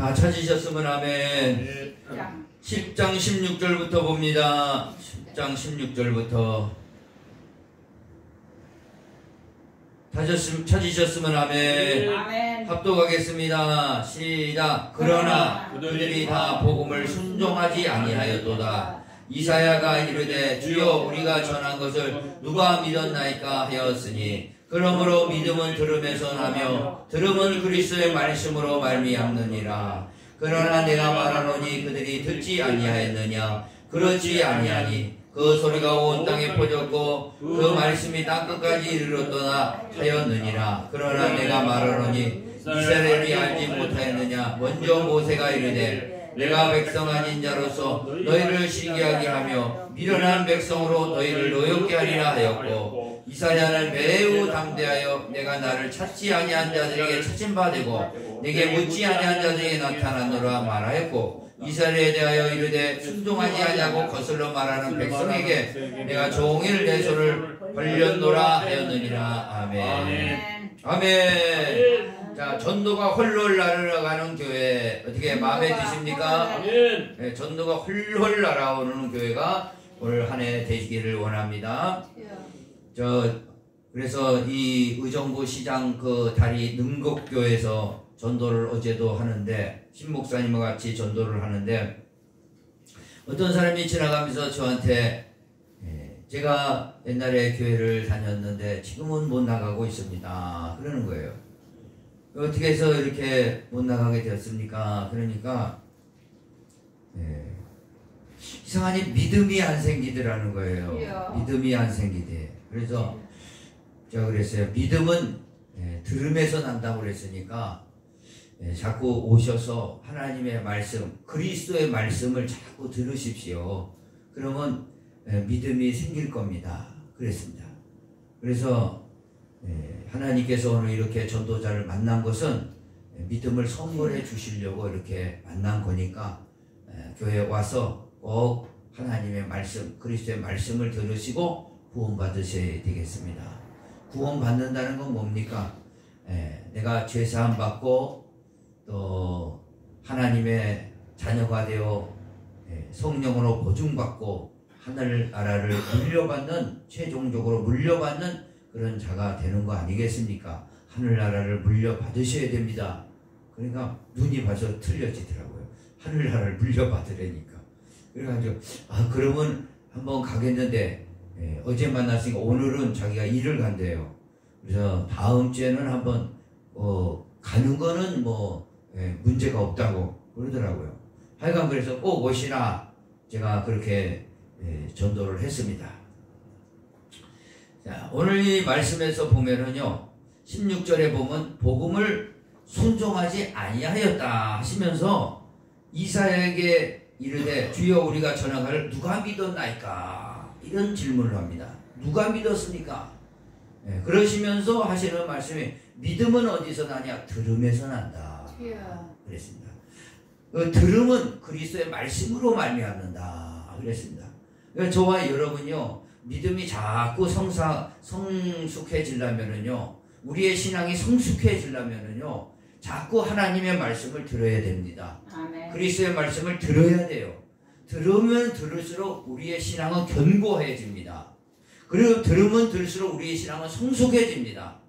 다 찾으셨으면 아멘. 10장 16절부터 봅니다. 10장 16절부터 찾으셨으면 아멘. 합독하겠습니다. 시작. 그러나 그들이 다 복음을 순종하지 아니하였도다. 이사야가 이르되 주여 우리가 전한 것을 누가 믿었나이까 하였으니 그러므로 믿음은 들음에서 나며 들음은 그리스도의 말씀으로 말미암느니라. 그러나 내가 말하노니 그들이 듣지 아니하였느냐. 그렇지 아니하니 그 소리가 온 땅에 퍼졌고 그 말씀이 땅끝까지 이르렀도다 하였느니라. 그러나 내가 말하노니 이스라엘이 알지 못하였느냐. 먼저 모세가 이르되 내가 백성 아닌 자로서 너희를 시기하게 하며 미련한 백성으로 너희를 노엽게 하리라 하였고, 이사야는 매우 담대하여 내가 나를 찾지 아니한 자들에게 찾은 바 되고 내게 묻지 아니한 자들에게 나타나노라 말하였고, 이스라엘에 대하여 이르되 순종하지 아니하고 거슬러 말하는 백성에게 내가 종일 내 손을 벌렸노라 하였느니라. 아멘. 아멘. 자, 전도가 헐헐 날아가는 교회 어떻게 마음에 드십니까? 네, 전도가 헐헐 날아오는 교회가 올 한 해 되시기를 원합니다. 그래서 이 의정부 시장 그 다리 능곡교에서 전도를 어제도 하는데, 신목사님과 같이 전도를 하는데, 어떤 사람이 지나가면서 저한테 제가 옛날에 교회를 다녔는데 지금은 못 나가고 있습니다 그러는 거예요. 어떻게 해서 이렇게 못 나가게 되었습니까? 그러니까 이상하니 믿음이 안 생기더라는 거예요. 믿음이 안 생기대. 그래서 제가 그랬어요. 믿음은 들음에서 난다고 그랬으니까 자꾸 오셔서 하나님의 말씀, 그리스도의 말씀을 자꾸 들으십시오. 그러면 믿음이 생길 겁니다. 그랬습니다. 그래서 하나님께서 오늘 이렇게 전도자를 만난 것은 믿음을 선물해 주시려고 이렇게 만난 거니까 교회에 와서 꼭 하나님의 말씀, 그리스도의 말씀을 들으시고 구원받으셔야 되겠습니다. 구원받는다는 건 뭡니까? 내가 죄사함 받고 또 하나님의 자녀가 되어 성령으로 보증받고 하늘나라를 물려받는, 최종적으로 물려받는 그런 자가 되는 거 아니겠습니까? 하늘나라를 물려받으셔야 됩니다. 그러니까 눈이 벌써 틀려지더라고요. 하늘나라를 물려받으려니까. 그래가지고 그러면 한번 가겠는데 어제 만났으니까 오늘은 자기가 일을 간대요. 그래서 다음 주에는 한번 가는 거는 문제가 없다고 그러더라고요. 하여간 그래서 꼭 오시나 제가 그렇게 전도를 했습니다. 자, 오늘 이 말씀에서 보면은요, 16절에 보면 복음을 순종하지 아니하였다 하시면서 이사야에게 이르되 주여 우리가 전하기를 누가 믿었나이까, 이런 질문을 합니다. 누가 믿었습니까? 그러시면서 하시는 말씀이 믿음은 어디서 나냐? 들음에서 난다. 그랬습니다. 그 들음은 그리스도의 말씀으로 말미암는다 그랬습니다. 그러니까 저와 여러분요, 믿음이 자꾸 성숙해지려면은요, 우리의 신앙이 성숙해지려면은요, 자꾸 하나님의 말씀을 들어야 됩니다. 아멘. 그리스도의 말씀을 들어야 돼요. 들으면 들을수록 우리의 신앙은 견고해집니다. 그리고 들으면 들을수록 우리의 신앙은 성숙해집니다.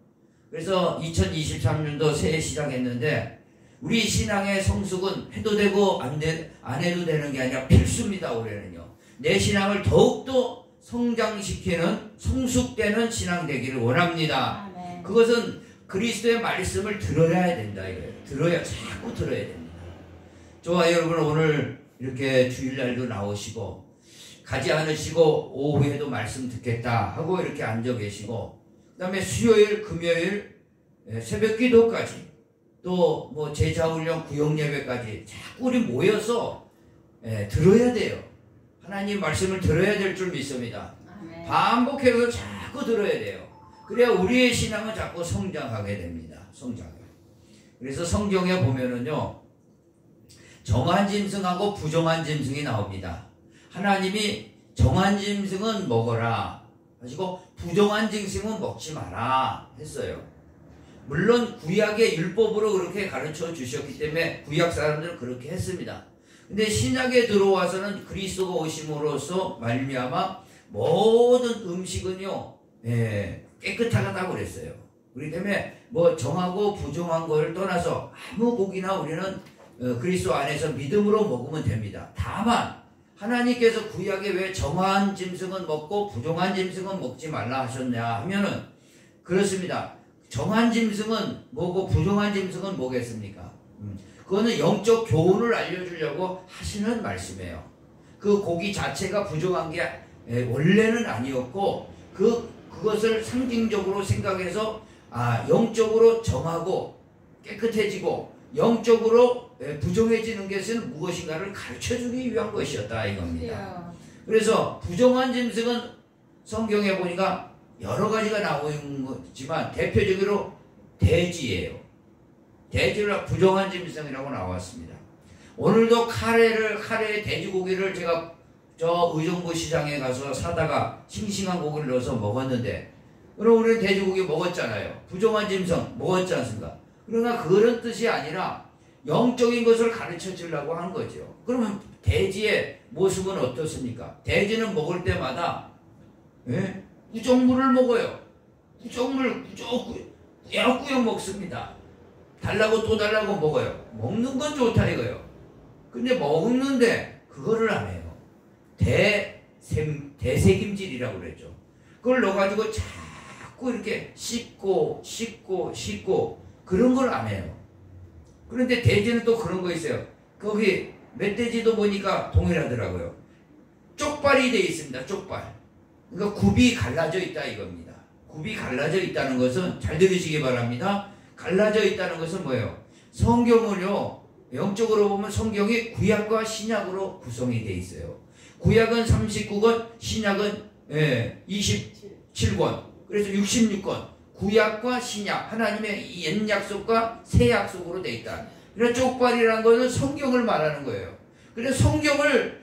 그래서 2023년도 새해 시작했는데, 우리 신앙의 성숙은 해도 되고 안 해도 되는 게 아니라 필수입니다. 올해는요. 내 신앙을 더욱더 성장시키는, 성숙되는 신앙 되기를 원합니다. 아멘. 그것은 그리스도의 말씀을 들어야 된다 이거예요. 자꾸 들어야 됩니다. 저와 여러분 오늘 이렇게 주일날도 나오시고 가지 않으시고 오후에도 말씀 듣겠다 하고 이렇게 앉아 계시고, 그 다음에 수요일, 금요일 새벽 기도까지 또 제자훈련 구역예배까지 자꾸 우리 모여서 들어야 돼요. 하나님 말씀을 들어야 될 줄 믿습니다. 아멘. 반복해서 자꾸 들어야 돼요. 그래야 우리의 신앙은 자꾸 성장하게 됩니다. 성장해요. 그래서 성경에 보면은요, 정한 짐승하고 부정한 짐승이 나옵니다. 하나님이 정한 짐승은 먹어라 하시고 부정한 짐승은 먹지 마라 했어요. 물론 구약의 율법으로 그렇게 가르쳐 주셨기 때문에 구약 사람들은 그렇게 했습니다. 근데 신약에 들어와서는 그리스도가 오심으로써 말미암아 모든 음식은요, 깨끗하다고 그랬어요. 그렇기 때문에 뭐 정하고 부정한 걸 떠나서 아무 고기나 우리는 그리스도 안에서 믿음으로 먹으면 됩니다. 다만 하나님께서 구약에 왜 정한 짐승은 먹고 부정한 짐승은 먹지 말라 하셨냐 하면은 그렇습니다. 정한 짐승은 뭐고 부정한 짐승은 뭐겠습니까? 그거는 영적 교훈을 알려주려고 하시는 말씀이에요. 그 고기 자체가 부정한 게 원래는 아니었고 그것을 상징적으로 생각해서 영적으로 정하고 깨끗해지고 영적으로 부정해지는 것은 무엇인가를 가르쳐주기 위한 것이었다 이겁니다. 그래서 부정한 짐승은 성경에 보니까 여러 가지가 나오지만 대표적으로 돼지예요. 돼지를 부정한 짐승이라고 나왔습니다. 오늘도 카레 돼지고기를 제가 저 의정부 시장에 가서 사다가 싱싱한 고기를 넣어서 먹었는데, 그럼 우리는 돼지고기 먹었잖아요. 부정한 짐승 먹었지 않습니까? 그러나 그런 뜻이 아니라 영적인 것을 가르쳐 주려고 하는 거죠. 그러면 돼지의 모습은 어떻습니까? 돼지는 먹을 때마다 우정물을 먹어요. 우정물 꾸역꾸역 먹습니다. 달라고 또 달라고 먹어요. 먹는 건 좋다 이거예요. 근데 먹는데 그거를 안 해요. 대세김질이라고 그랬죠. 그걸 넣어가지고 자꾸 이렇게 씻고 그런 걸 안 해요. 그런데 돼지는 또 그런 거 있어요. 거기 멧돼지도 보니까 동일하더라고요. 쪽발이 돼 있습니다. 쪽발. 그러니까 굽이 갈라져 있다 이겁니다. 굽이 갈라져 있다는 것은 잘 들으시기 바랍니다. 갈라져 있다는 것은 뭐예요? 성경을요, 영적으로 보면 성경이 구약과 신약으로 구성이 돼 있어요. 구약은 39권, 신약은 27권, 그래서 66권. 구약과 신약, 하나님의 옛 약속과 새 약속으로 돼 있다. 그래서 쪽발이라는 것은 성경을 말하는 거예요. 그래서 성경을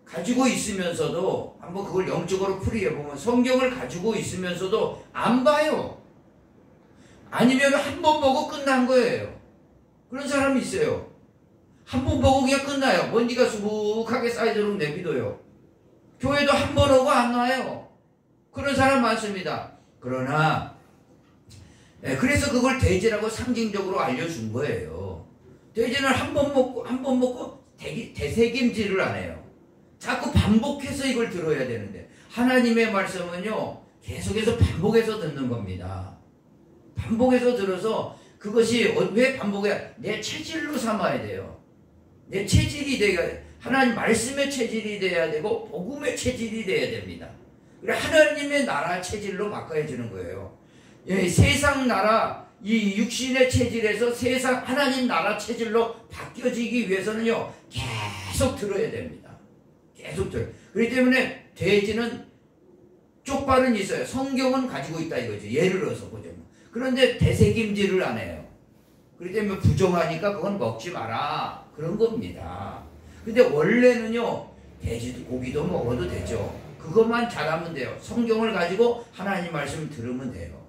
가지고 있으면서도 한번 그걸 영적으로 풀이해 보면 성경을 가지고 있으면서도 안 봐요. 아니면 한 번 보고 끝난 거예요. 그런 사람이 있어요. 한 번 보고 그냥 끝나요. 먼지가 수북하게 쌓이도록 내비둬요. 교회도 한 번 오고 안 와요. 그런 사람 많습니다. 그러나 그래서 그걸 돼지라고 상징적으로 알려준 거예요. 돼지는 한 번 먹고 대세김질을 안 해요. 자꾸 반복해서 이걸 들어야 되는데 하나님의 말씀은요, 계속해서 반복해서 듣는 겁니다. 반복해서 들어서 그것이 왜 반복해야? 내 체질로 삼아야 돼요. 내 체질이 돼야 돼. 하나님 말씀의 체질이 돼야 되고 복음의 체질이 돼야 됩니다. 그래 하나님의 나라 체질로 바꿔야 되는 거예요. 세상 나라 이 육신의 체질에서 세상 하나님 나라 체질로 바뀌어지기 위해서는요, 계속 들어야 됩니다. 계속 들어요. 그렇기 때문에 돼지는 쪽발은 있어요. 성경은 가지고 있다 이거죠. 예를 들어서 보죠. 그런데 대세김질을 안 해요. 그렇기 때문에 부정하니까 그건 먹지 마라 그런 겁니다. 근데 원래는요, 돼지도 고기도 먹어도 되죠. 그것만 잘하면 돼요. 성경을 가지고 하나님 말씀 들으면 돼요.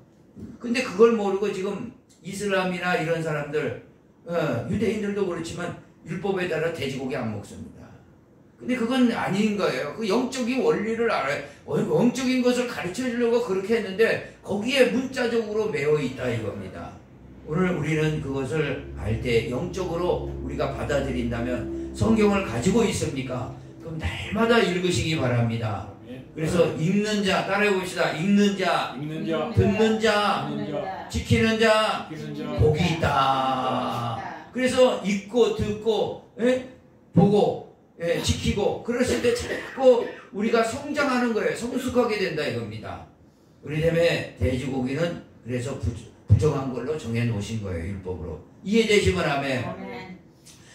근데 그걸 모르고 지금 이슬람이나 이런 사람들, 유대인들도 그렇지만 율법에 따라 돼지고기 안 먹습니다. 근데 그건 아닌 거예요. 그 영적인 원리를 알아요. 영적인 것을 가르쳐 주려고 그렇게 했는데 거기에 문자적으로 매여 있다 이겁니다. 오늘 우리는 그것을 알 때 영적으로 우리가 받아들인다면 성경을 가지고 있습니까? 그럼 날마다 읽으시기 바랍니다. 그래서 읽는 자, 따라해 봅시다. 읽는 자, 듣는 자, 지키는 자, 복이 있다. 그래서 읽고 듣고 보고 지키고 그랬을 때 자꾸 우리가 성장하는 거예요. 성숙하게 된다 이겁니다. 우리 때문에 돼지고기는 그래서 부정한 걸로 정해놓으신 거예요. 율법으로. 이해되시면 아멘.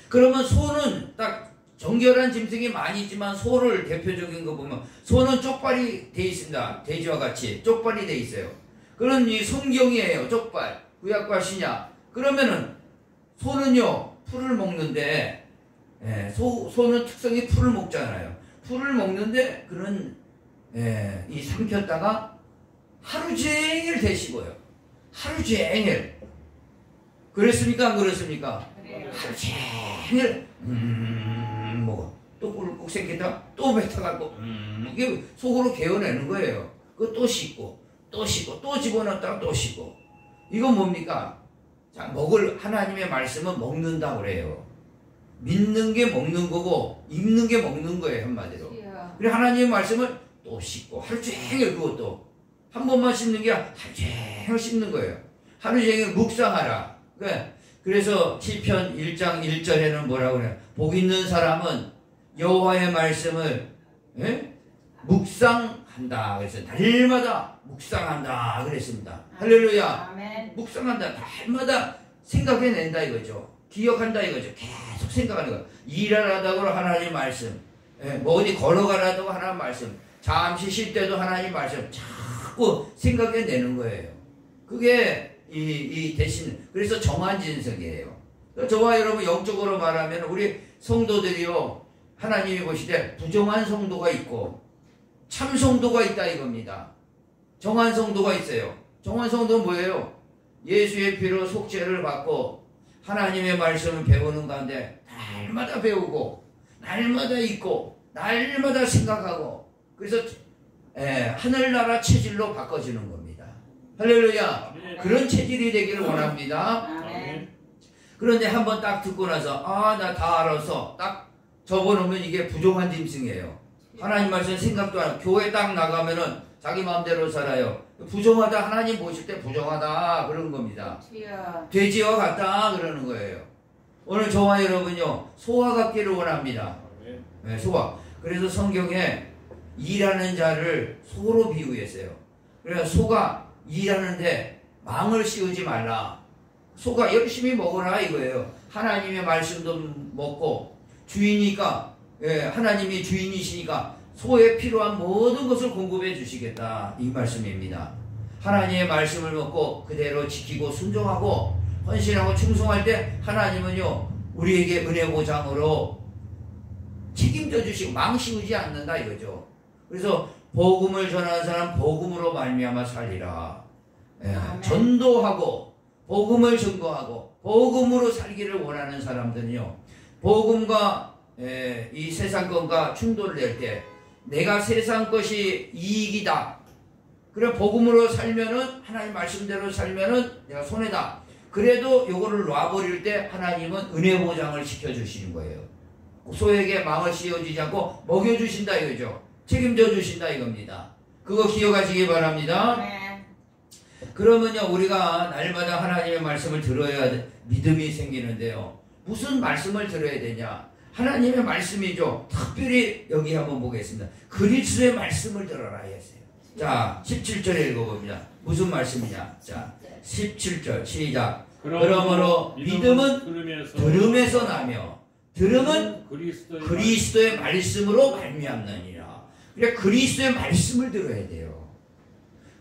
그러면 소는 딱 정결한 짐승이 많이 있지만 소를 대표적인 거 보면 소는 쪽발이 돼 있습니다. 돼지와 같이 쪽발이 돼 있어요. 그런 이 성경이에요. 쪽발. 구약과 신약. 그러면은 소는요, 풀을 먹는데 소는 특성이 풀을 먹잖아요. 풀을 먹는데 이 삼켰다가 하루 종일 데씹어요. 하루 종일. 그랬습니까? 안 그랬습니까? 하루 종일 뭐 또 꿀꺽 생겼다 또 뱉어갖고 이게 속으로 개어내는 거예요. 그거 또 씻고 또 씻고 또 집어넣었다가 또 씻고. 이건 뭡니까? 자, 먹을 하나님의 말씀은 먹는다고 그래요. 믿는 게 먹는 거고 읽는 게 먹는 거예요, 한마디로. 그래 하나님의 말씀을 또 씻고 하루 종일 그것도 한 번만 씹는 게 하루 종일 씹는 거예요. 하루 종일 묵상하라. 그래서 시편 1장 1절에는 뭐라고 그래요? 복 있는 사람은 여호와의 말씀을 묵상한다. 그래서 날마다 묵상한다 그랬습니다. 할렐루야. 아멘. 묵상한다. 날마다 생각해낸다 이거죠. 기억한다 이거죠. 계속 생각하는 거. 일하라다고 하나님 말씀, 뭐 어디 걸어가라다고 하나님 말씀, 잠시 쉴 때도 하나님 말씀 자꾸 생각해내는 거예요. 그게 이 대신 그래서 정한진석이에요. 저와 여러분 영적으로 말하면 우리 성도들이요, 하나님이 보시되 부정한 성도가 있고 참 성도가 있다 이겁니다. 정한 성도가 있어요. 정한 성도는 뭐예요? 예수의 피로 속죄를 받고 하나님의 말씀을 배우는 가운데 날마다 배우고 날마다 읽고 날마다 생각하고 그래서 하늘나라 체질로 바꿔지는 겁니다. 할렐루야. 그런 체질이 되기를 원합니다. 그런데 한번 딱 듣고 나서 나 다 알아서 딱 적어놓으면 이게 부정한 짐승이에요. 하나님 말씀 생각도 안 하고 교회 딱 나가면은 자기 마음대로 살아요. 부정하다. 하나님 보실 때 부정하다 그러는 겁니다. 돼지와 같다 그러는 거예요. 오늘 저와 여러분요 소와 같기를 원합니다. 네, 소와. 그래서 성경에 일하는 자를 소로 비유했어요. 그래서 소가 일하는데 망을 씌우지 말라. 소가 열심히 먹으라 이거예요. 하나님의 말씀도 먹고 주인이니까 하나님이 주인이시니까 소에 필요한 모든 것을 공급해 주시겠다 이 말씀입니다. 하나님의 말씀을 먹고 그대로 지키고 순종하고 헌신하고 충성할 때 하나님은요 우리에게 은혜 보장으로 책임져 주시고 망씌우지 않는다 이거죠. 그래서 복음을 전하는 사람 복음으로 말미암아 살리라. 전도하고 복음을 증거하고 복음으로 살기를 원하는 사람들은요 복음과 이 세상 것과 충돌을 낼 때 내가 세상 것이 이익이다. 그래 복음으로 살면은 하나님 말씀대로 살면은 내가 손해다. 그래도 요거를 놔버릴 때 하나님은 은혜 보장을 시켜주시는 거예요. 소에게 망을 씌워주지 않고 먹여주신다 이거죠. 책임져 주신다 이겁니다. 그거 기억하시기 바랍니다. 그러면요 우리가 날마다 하나님의 말씀을 들어야 믿음이 생기는데요. 무슨 말씀을 들어야 되냐? 하나님의 말씀이죠. 특별히 여기 한번 보겠습니다. 그리스도의 말씀을 들어라 했어요. 자 17절에 읽어봅니다. 무슨 말씀이냐? 자 17절 시작. 그러므로 믿음은 들음에서 나며 들음은 그리스도의 말씀으로 말미암느니라. 그래 그리스도의 말씀을 들어야 돼요.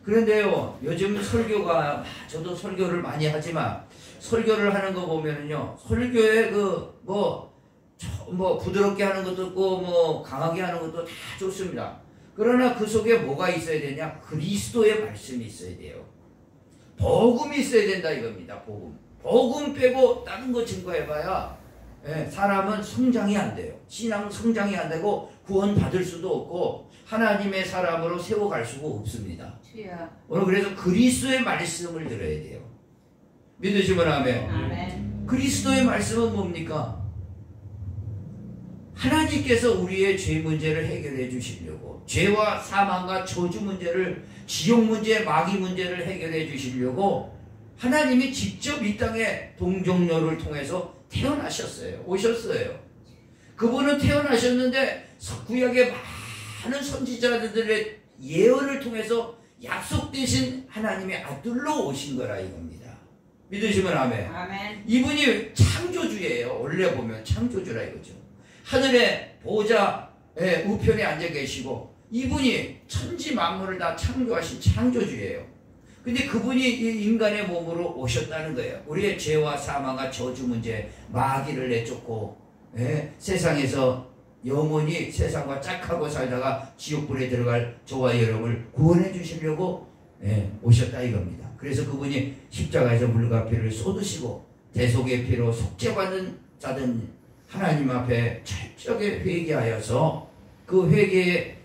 그런데요 요즘 설교가 저도 설교를 많이 하지만 설교를 하는 거 보면은요 설교에 뭐 부드럽게 하는 것도 있고 뭐 강하게 하는 것도 다 좋습니다. 그러나 그 속에 뭐가 있어야 되냐? 그리스도의 말씀이 있어야 돼요. 복음이 있어야 된다 이겁니다. 복음 빼고 다른 거 증거해봐야 사람은 성장이 안 돼요. 신앙 성장이 안 되고 구원 받을 수도 없고 하나님의 사람으로 세워갈 수가 없습니다. 오늘 그래서 그리스도의 말씀을 들어야 돼요. 믿으시면 아멘. 그리스도의 말씀은 뭡니까? 하나님께서 우리의 죄 문제를 해결해 주시려고 죄와 사망과 저주 문제를 지옥 문제, 마귀 문제를 해결해 주시려고 하나님이 직접 이 땅에 동정녀를 통해서 태어나셨어요. 오셨어요. 그분은 태어나셨는데 구약의 많은 선지자들의 예언을 통해서 약속되신 하나님의 아들로 오신 거라 이겁니다. 믿으시면 아멘. 이분이 창조주예요. 원래 보면 창조주라 이거죠. 하늘의 보좌 우편에 앉아 계시고 이분이 천지 만물을 다 창조하신 창조주예요. 근데 그분이 이 인간의 몸으로 오셨다는 거예요. 우리의 죄와 사망과 저주 문제, 마귀를 내쫓고 세상에서 영원히 세상과 짝하고 살다가 지옥불에 들어갈 저와 여러분을 구원해 주시려고 오셨다 이겁니다. 그래서 그분이 십자가에서 물과 피를 쏟으시고 대속의 피로 속죄받는 자든 하나님 앞에 철저하게 회개하여서 그 회개의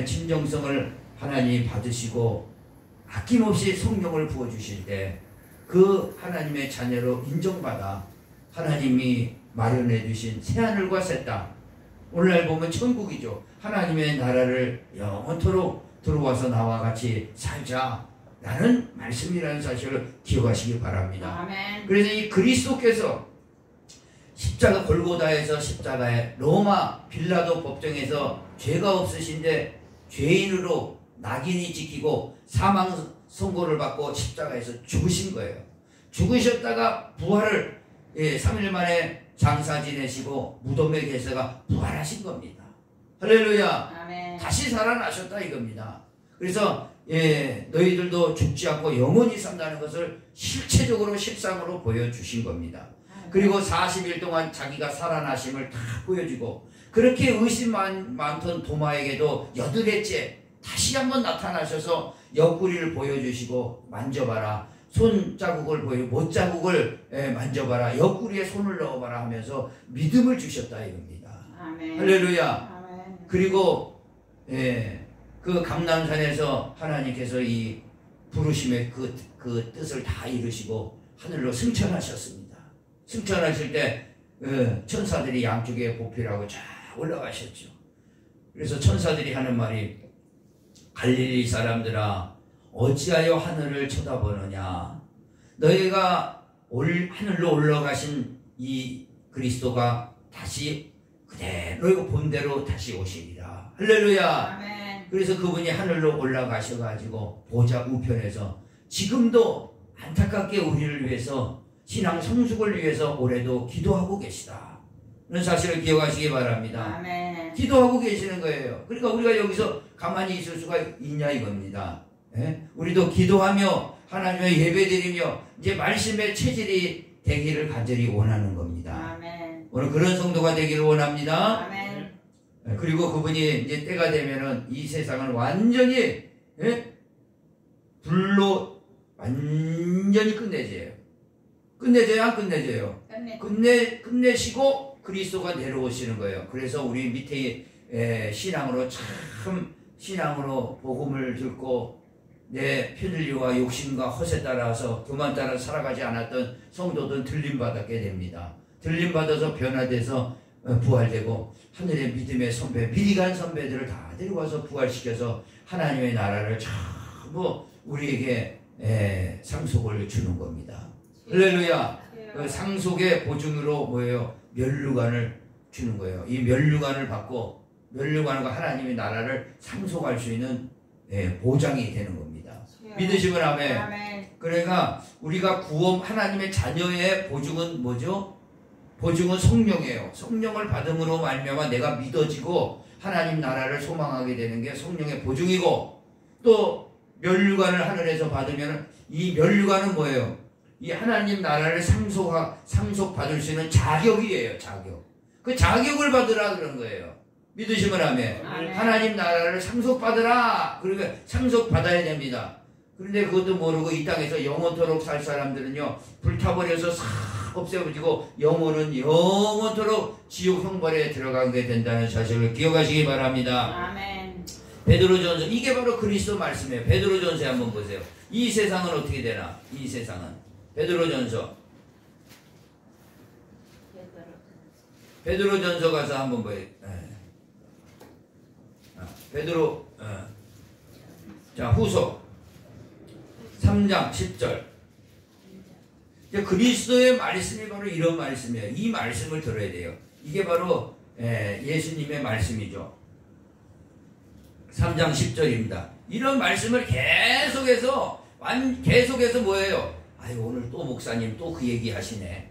진정성을 하나님이 받으시고 아낌없이 성령을 부어주실 때 그 하나님의 자녀로 인정받아 하나님이 마련해 주신 새하늘과 새 땅, 오늘날 보면 천국이죠. 하나님의 나라를 영원토록 들어와서 나와 같이 살자라는 말씀이라는 사실을 기억하시기 바랍니다. 아멘. 그래서 이 그리스도께서 십자가 골고다에서 십자가에 로마 빌라도 법정에서 죄가 없으신데 죄인으로 낙인이 찍히고 사망 선고를 받고 십자가에서 죽으신 거예요. 죽으셨다가 부활을 3일 만에 장사 지내시고 무덤에 계세가 부활하신 겁니다. 할렐루야. 아멘. 다시 살아나셨다 이겁니다. 그래서 너희들도 죽지 않고 영원히 산다는 것을 실체적으로 실상으로 보여주신 겁니다. 그리고 40일 동안 자기가 살아나심을 다 보여주고 그렇게 의심 많던 도마에게도 8회째 다시 한번 나타나셔서 옆구리를 보여주시고 만져봐라. 손자국을 못자국을 만져봐라. 옆구리에 손을 넣어봐라 하면서 믿음을 주셨다 이겁니다. 아멘. 할렐루야. 아멘. 그리고 그 감람산에서 하나님께서 이 부르심의 그 뜻을 다 이루시고 하늘로 승천하셨습니다. 승천하실 때 천사들이 양쪽에 보필하고 쫙 올라가셨죠. 그래서 천사들이 하는 말이 갈릴리 사람들아 어찌하여 하늘을 쳐다보느냐. 너희가 하늘로 올라가신 이 그리스도가 다시 그대로 본대로 다시 오시리라. 할렐루야. 아멘. 그래서 그분이 하늘로 올라가셔가지고 보좌 우편에서 지금도 안타깝게 우리를 위해서 신앙 성숙을 위해서 올해도 기도하고 계시다. 그런 사실을 기억하시기 바랍니다. 아멘. 기도하고 계시는 거예요. 그러니까 우리가 여기서 가만히 있을 수가 있냐 이겁니다. 우리도 기도하며 하나님의 예배드리며 이제 말씀의 체질이 되기를 간절히 원하는 겁니다. 아멘. 오늘 그런 성도가 되기를 원합니다. 아멘. 그리고 그분이 이제 때가 되면은 이 세상을 완전히 불로 완전히 끝내줘요. 끝내줘야 안 끝내줘요. 끝내시고 그리스도가 내려오시는 거예요. 그래서 우리 밑에 신앙으로 참 신앙으로 복음을 듣고 내 편리와 욕심과 헛에 따라서 그만 따라 살아가지 않았던 성도들은 들림받게 됩니다. 들림받아서 변화돼서 부활되고 하늘의 믿음의 선배, 미리 간 선배들을 다 데려와서 부활시켜서 하나님의 나라를 전부 우리에게 상속을 주는 겁니다. 할렐루야. 그 상속의 보증으로 뭐예요? 면류관을 주는 거예요. 이 면류관을 받고 면류관과 하나님의 나라를 상속할 수 있는 보장이 되는 겁니다. 믿으시면 아멘. 아멘. 그러니까 우리가 구원 하나님의 자녀의 보증은 뭐죠? 보증은 성령이에요. 성령을 받음으로 말미암아 내가 믿어지고 하나님 나라를 소망하게 되는 게 성령의 보증이고, 또 면류관을 하늘에서 받으면 이 면류관은 뭐예요? 이 하나님 나라를 상속받을 수 있는 자격이에요. 자격. 그 자격을 받으라 그런 거예요. 믿으시면 아멘. 하나님 나라를 상속받으라. 그러니까 상속받아야 됩니다. 그런데 그것도 모르고 이 땅에서 영원토록 살 사람들은요, 불타버려서 싹 없애버리고 영혼은 영원토록 지옥 형벌에 들어가게 된다는 사실을 기억하시기 바랍니다. 아멘. 베드로전서, 이게 바로 그리스도 말씀이에요. 베드로전서에 한번 보세요. 이 세상은 어떻게 되나? 이 세상은 베드로전서 가서 한번 보여요. 베드로 자, 후서 3장 10절. 그리스도의 말씀이 바로 이런 말씀이에요. 이 말씀을 들어야 돼요. 이게 바로 예수님의 말씀이죠. 3장 10절입니다. 이런 말씀을 계속해서 뭐예요? 아유, 오늘 또 목사님 또 그 얘기 하시네.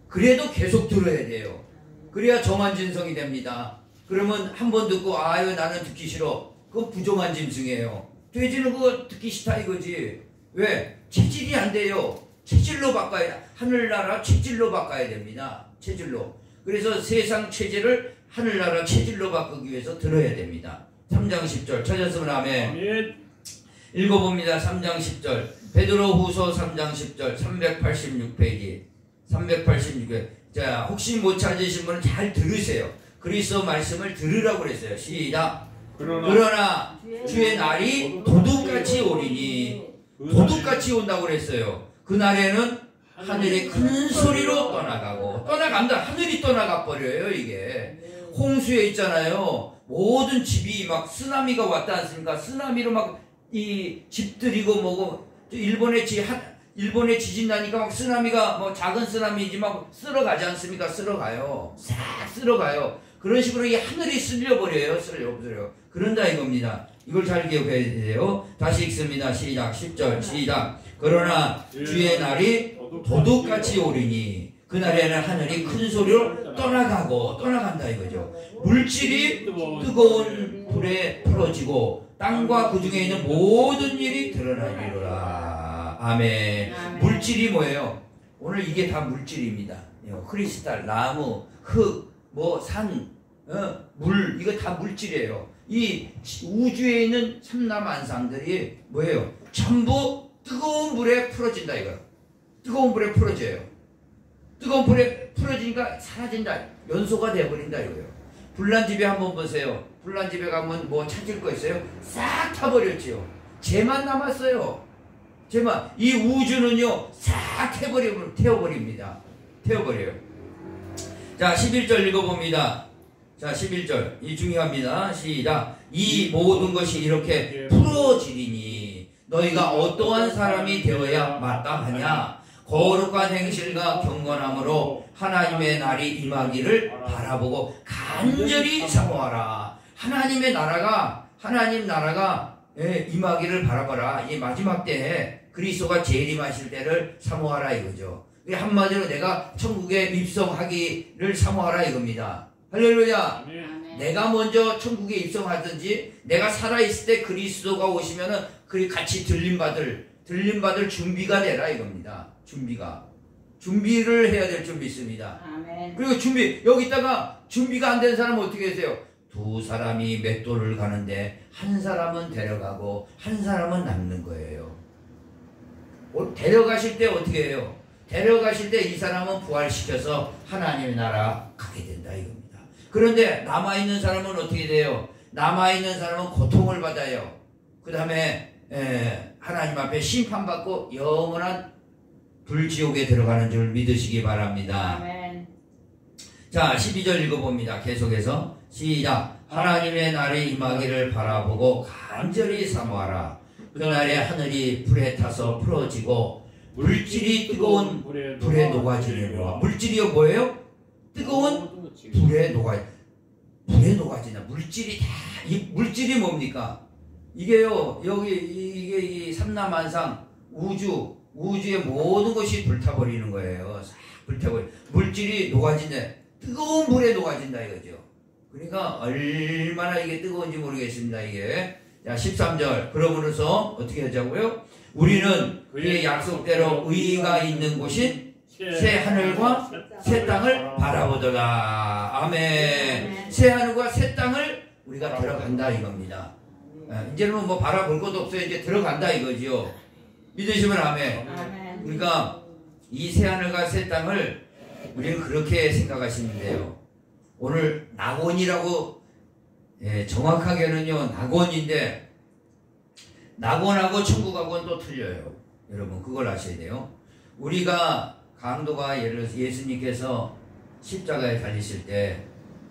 그래도 계속 들어야 돼요. 그래야 정한 진성이 됩니다. 그러면 한 번 듣고 아유 나는 듣기 싫어. 그건 부정한 짐승이에요. 돼지는 그거 듣기 싫다 이거지. 왜? 체질이 안 돼요. 체질로 바꿔야, 하늘나라 체질로 바꿔야 됩니다. 체질로. 그래서 세상 체질을 하늘나라 체질로 바꾸기 위해서 들어야 됩니다. 3장 10절 찾았으면 아멘. 읽어봅니다. 3장 10절. 베드로후서 3장 10절 386페이지 386회. 자, 혹시 못 찾으신 분은 잘 들으세요. 그리스도 말씀을 들으라고 그랬어요. 시작. 그러나 주의 날이 도둑같이 오리니, 도둑같이 온다고 그랬어요. 그날에는 하늘이 큰 소리로 떠나간다. 하늘이 떠나가 버려요. 이게 홍수에 있잖아요. 모든 집이 막 쓰나미가 왔다 않습니까? 쓰나미로 막 이 집들이고 뭐고, 일본의 지진 나니까 막 쓰나미가 뭐 작은 쓰나미지 막 쓸어가지 않습니까? 쓸어가요. 싹 쓸어가요. 그런 식으로 이 하늘이 쓸려버려요. 그런다 이겁니다. 이걸 잘 기억해야 돼요. 다시 읽습니다. 시작. 10절 시작. 그러나 주의 날이 도둑같이 오리니 그날에는 하늘이 큰 소리로 떠나간다 이거죠. 물질이 뜨거운 불에 풀어지고 땅과 그 중에 있는 모든 일이 드러나리로라. 아멘. 물질이 뭐예요? 오늘 이게 다 물질입니다. 크리스탈, 나무, 흙, 산, 물, 이거 다 물질이에요. 이 우주에 있는 삼라만상들이 뭐예요? 전부 뜨거운 불에 풀어진다 이거예요. 뜨거운 불에 풀어져요. 뜨거운 불에 풀어지니까 사라진다. 연소가 되어버린다 이거예요. 불난 집에 한번 보세요. 불난 집에 가면 뭐 찾을 거 있어요? 싹 타버렸지요. 재만 남았어요. 재만. 이 우주는요 싹 태워버립니다. 태워버려요. 자, 11절 읽어봅니다. 자, 11절. 이 중요합니다. 시작. 이 모든 것이 이렇게 풀어지리니 너희가 어떠한 사람이 되어야 마땅하냐? 거룩한 행실과 경건함으로 하나님의 날이 임하기를 바라보고 간절히 사모하라. 하나님 나라가 임하기를 바라봐라. 이 마지막 때에 그리스도가 재림하실 때를 사모하라 이거죠. 한마디로 내가 천국에 입성하기를 사모하라 이겁니다. 할렐루야. 내가 먼저 천국에 입성하든지 내가 살아있을 때 그리스도가 오시면은 같이 들림받을 준비가 되라 이겁니다. 준비를 해야 될 줄 믿습니다. 아멘. 그리고 여기다가 준비가 안 된 사람은 어떻게 하세요? 두 사람이 맷돌을 가는데 한 사람은 데려가고 한 사람은 남는 거예요. 데려가실 때 어떻게 해요? 데려가실 때 이 사람은 부활시켜서 하나님의 나라 가게 된다 이겁니다. 그런데 남아있는 사람은 어떻게 돼요? 남아있는 사람은 고통을 받아요. 그 다음에 하나님 앞에 심판받고 영원한 불지옥에 들어가는 줄 믿으시기 바랍니다. 아멘. 자, 12절 읽어봅니다. 계속해서 시작. 하나님의 날이 임하기를 바라보고 간절히 사모하라. 그날에 하늘이 불에 타서 풀어지고 물질이 뜨거운 불에 녹아지느니라. 물질이요 뭐예요? 뜨거운 불에 녹아진다. 물질이 다, 이 물질이 뭡니까? 이게요, 이게 이 삼라만상 우주의 모든 것이 불타버리는 거예요. 싹 불타버려. 물질이 녹아진다. 뜨거운 불에 녹아진다 이거죠. 그러니까 얼마나 이게 뜨거운지 모르겠습니다. 이게. 자, 13절. 그러므로서 어떻게 하자고요? 우리는 그의 약속대로 의의가 있는 곳인 새 하늘과 새 땅을 바라보더라. 아멘. 새 하늘과 새 땅을 우리가 들어간다 이겁니다. 이제는 뭐 바라볼 것도 없어요. 이제 들어간다 이거지요. 믿으시면 아멘. 그러니까 이 새 하늘과 새 땅을 우리는 그렇게 생각하시면 돼요. 오늘 낙원이라고, 정확하게는요 낙원인데 낙원하고 천국하고는 또 틀려요. 여러분 그걸 아셔야 돼요. 우리가 강도가 예를 들어서 예수님께서 십자가에 달리실 때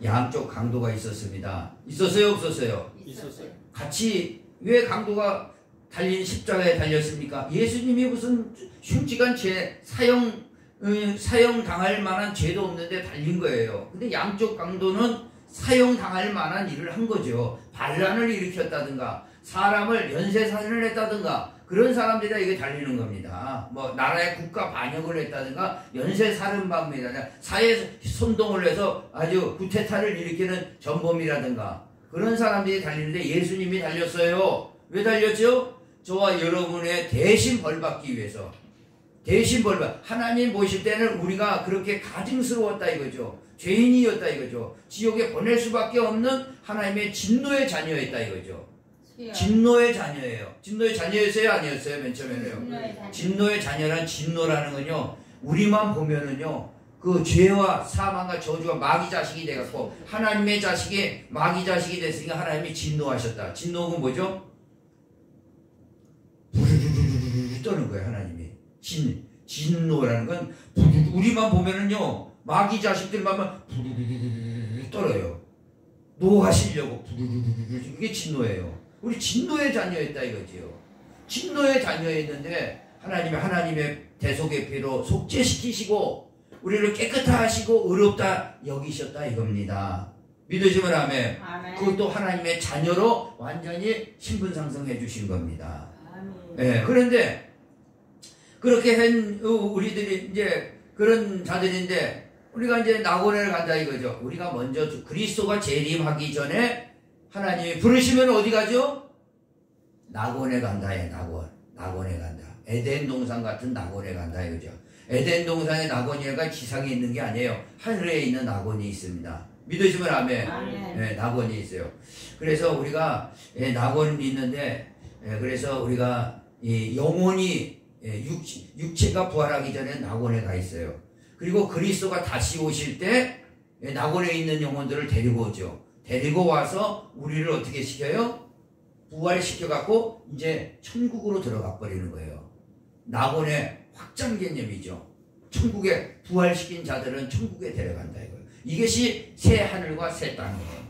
양쪽 강도가 있었습니다. 있었어요 없었어요? 있었어요. 같이 왜 강도가 달린 십자가에 달렸습니까? 예수님이 무슨 흉측한 죄 사형 당할 만한 죄도 없는데 달린 거예요. 근데 양쪽 강도는 사형 당할 만한 일을 한 거죠. 반란을 일으켰다든가 사람을 연쇄살인을 했다든가 그런 사람들이 이게 달리는 겁니다. 뭐 나라의 국가 반역을 했다든가 연쇄살인범이라든가 사회 선동을 해서 아주 구테타를 일으키는 전범이라든가 그런 사람들이 달리는데 예수님이 달렸어요. 왜 달렸죠? 저와 여러분의 대신 벌받기 위해서. 대신 벌받. 하나님 보실 때는 우리가 그렇게 가증스러웠다 이거죠. 죄인이었다 이거죠. 지옥에 보낼 수밖에 없는 하나님의 진노의 자녀였다 이거죠. 진노의 자녀예요. 진노의 자녀였어요? 아니었어요? 맨 처음에는요. 진노의 자녀란 진노라는 건요. 우리만 보면은요. 그 죄와 사망과 저주가 마귀 자식이 돼갖고 하나님의 자식이 마귀 자식이 됐으니까 하나님이 진노하셨다. 진노가 뭐죠? 부르르르르 떠는 거예요. 하나님이. 진노라는 건 우리만 보면은요. 마귀 자식들만 부르르르르 떨어요. 노하시려고 부르르르르 이게 진노예요. 우리 진노의 자녀였다 이거지요. 진노의 자녀였는데 하나님의 대속의 피로 속죄시키시고 우리를 깨끗하 하시고 의롭다 여기셨다 이겁니다. 믿으시면 아멘. 그것도 하나님의 자녀로 완전히 신분 상승해 주신 겁니다. 예, 그런데 그렇게 한 우리들이 이제 그런 자들인데 우리가 이제 낙원에 간다 이거죠. 우리가 먼저 그리스도가 재림하기 전에 하나님이 부르시면 어디 가죠? 낙원에 간다. 낙원에 간다. 에덴 동산 같은 낙원에 간다 이거죠. 에덴 동산의 낙원이가 지상에 있는 게 아니에요. 하늘에 있는 낙원이 있습니다. 믿으시면 아멘. 네, 낙원이 있어요. 그래서 우리가 낙원이 있는데 그래서 우리가 이 영혼이 육체가 부활하기 전에 낙원에 가 있어요. 그리고 그리스도가 다시 오실 때 낙원에 있는 영혼들을 데리고 오죠. 데리고 와서 우리를 어떻게 시켜요? 부활시켜갖고 이제 천국으로 들어가 버리는 거예요. 낙원의 확장 개념이죠. 천국에 부활시킨 자들은 천국에 데려간다 이거예요. 이것이 새 하늘과 새 땅이에요.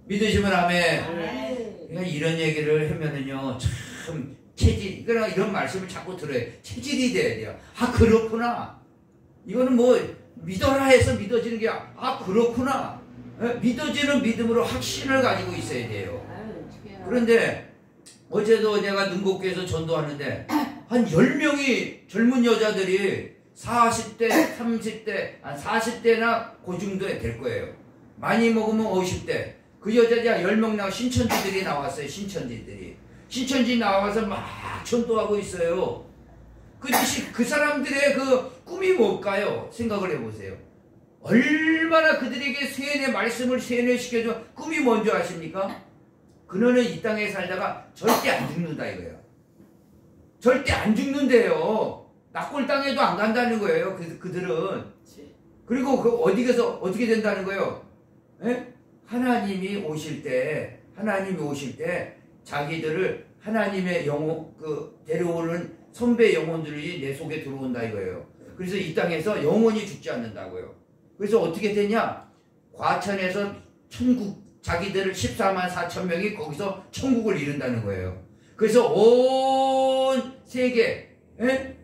믿으시면 아멘. 그러니까 이런 얘기를 하면은요 참 체질, 그러나 이런 말씀을 자꾸 들어요. 체질이 돼야 돼요. 아 그렇구나. 이거는 뭐 믿어라 해서 믿어지는 게 그렇구나. 믿어지는 믿음으로 확신을 가지고 있어야 돼요. 그런데 어제도 내가 능곡교에서 전도하는데 한 10명이 젊은 여자들이 40대, 30대, 40대나 그 정도에 될 거예요. 많이 먹으면 50대. 그 여자들이 10명 나와 신천지들이 나왔어요. 신천지 나와서 막 전도하고 있어요. 그 사람들의 그 꿈이 뭘까요? 생각을 해보세요. 얼마나 그들에게 세뇌 말씀을 세뇌시켜줘. 꿈이 뭔지 아십니까? 그너는 이 땅에 살다가 절대 안 죽는다 이거예요. 절대 안 죽는데요. 낙골 땅에도 안 간다는 거예요. 그들은. 그리고 그 어디에서 어떻게 된다는 거예요? 하나님이 오실 때 자기들을 하나님의 영혼 데려오는 선배 영혼들이 내 속에 들어온다 이거예요. 그래서 이 땅에서 영원히 죽지 않는다고요. 그래서 어떻게 되냐? 과천에서 천국 자기들을 14만 4천 명이 거기서 천국을 이룬다는 거예요. 그래서 온 세계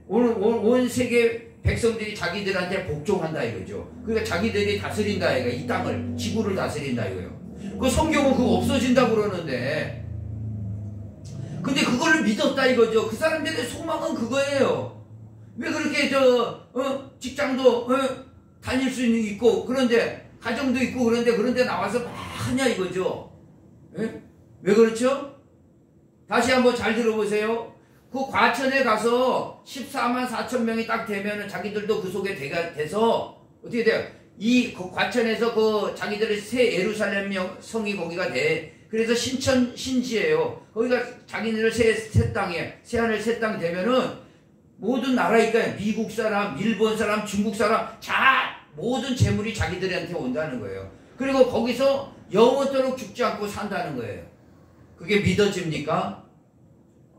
온 세계 백성들이 자기들한테 복종한다 이거죠. 그러니까 자기들이 다스린다 이거, 이 땅을 지구를 다스린다 이거예요. 그 성경은 그거 없어진다고 그러는데 근데 그걸 믿었다 이거죠. 그 사람들의 소망은 그거예요. 왜 그렇게 직장도 다닐 수 있고 그런데 가정도 있고 그런데 나와서 막 하냐 이거죠. 왜 그렇죠? 다시 한번 잘 들어보세요. 그 과천에 가서 14만 4천 명이 딱 되면은 자기들도 그 속에 돼서 어떻게 돼요? 그 과천에서 그 자기들의 새 예루살렘 성이 거기가 돼. 그래서 신지예요. 거기가 자기네들 새 땅에, 새하늘 새 땅 되면은 모든 나라니까 미국 사람, 일본 사람, 중국 사람, 모든 재물이 자기들한테 온다는 거예요. 그리고 거기서 영원토록 죽지 않고 산다는 거예요. 그게 믿어집니까?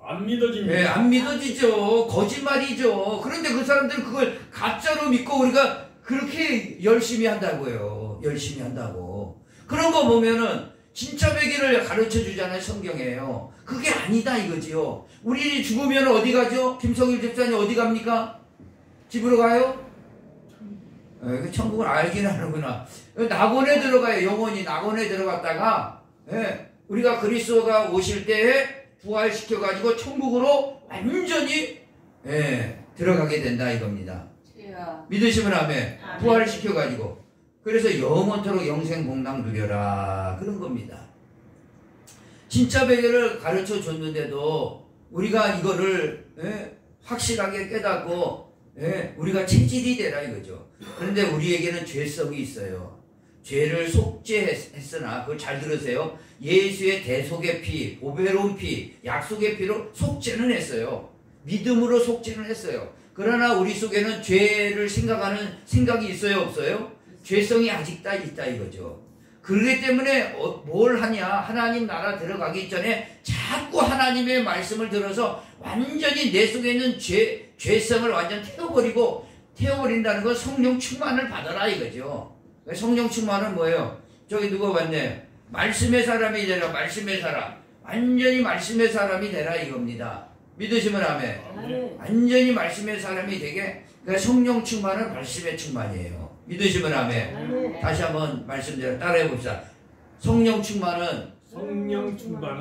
안 믿어집니다. 네, 안 믿어지죠. 거짓말이죠. 그런데 그 사람들은 그걸 가짜로 믿고 우리가 그렇게 열심히 한다고요. 열심히 한다고. 그런 거 보면은 진짜 배기를 가르쳐 주잖아요. 성경에요. 그게 아니다 이거지요. 우리 죽으면 어디 가죠? 김성일 집사님 어디 갑니까? 집으로 가요? 천국을 알긴 하는구나. 낙원에 들어가요. 영원히 낙원에 들어갔다가 우리가 그리스도가 오실 때에 부활시켜가지고 천국으로 완전히 들어가게 된다 이겁니다. 믿으시면 아멘. 부활시켜가지고 그래서 영원토록 영생공락 누려라 그런 겁니다. 진짜 배교를 가르쳐 줬는데도 우리가 이거를 확실하게 깨닫고 우리가 체질이 되라 이거죠. 그런데 우리에게는 죄성이 있어요. 죄를 속죄했으나, 그걸 잘 들으세요. 예수의 대속의 피, 보배로운 피, 약속의 피로 속죄는 했어요. 믿음으로 속죄는 했어요. 그러나 우리 속에는 죄를 생각하는 생각이 있어요, 없어요? 죄성이 아직 있다 이거죠. 그렇기 때문에 뭘 하냐? 하나님 나라 들어가기 전에 자꾸 하나님의 말씀을 들어서 완전히 내 속에 있는 죄성을 완전 태워버린다는 건 성령 충만을 받아라 이거죠. 성령 충만은 뭐예요? 저기 누가 왔네. 말씀의 사람이 되라. 말씀의 사람. 완전히 말씀의 사람이 되라 이겁니다. 믿으시면 아멘. 완전히 말씀의 사람이 되게, 그러니까 성령 충만은 말씀의 충만이에요. 믿으시면 아멘. 다시 한번 말씀대로 따라해 봅시다. 성령 충만은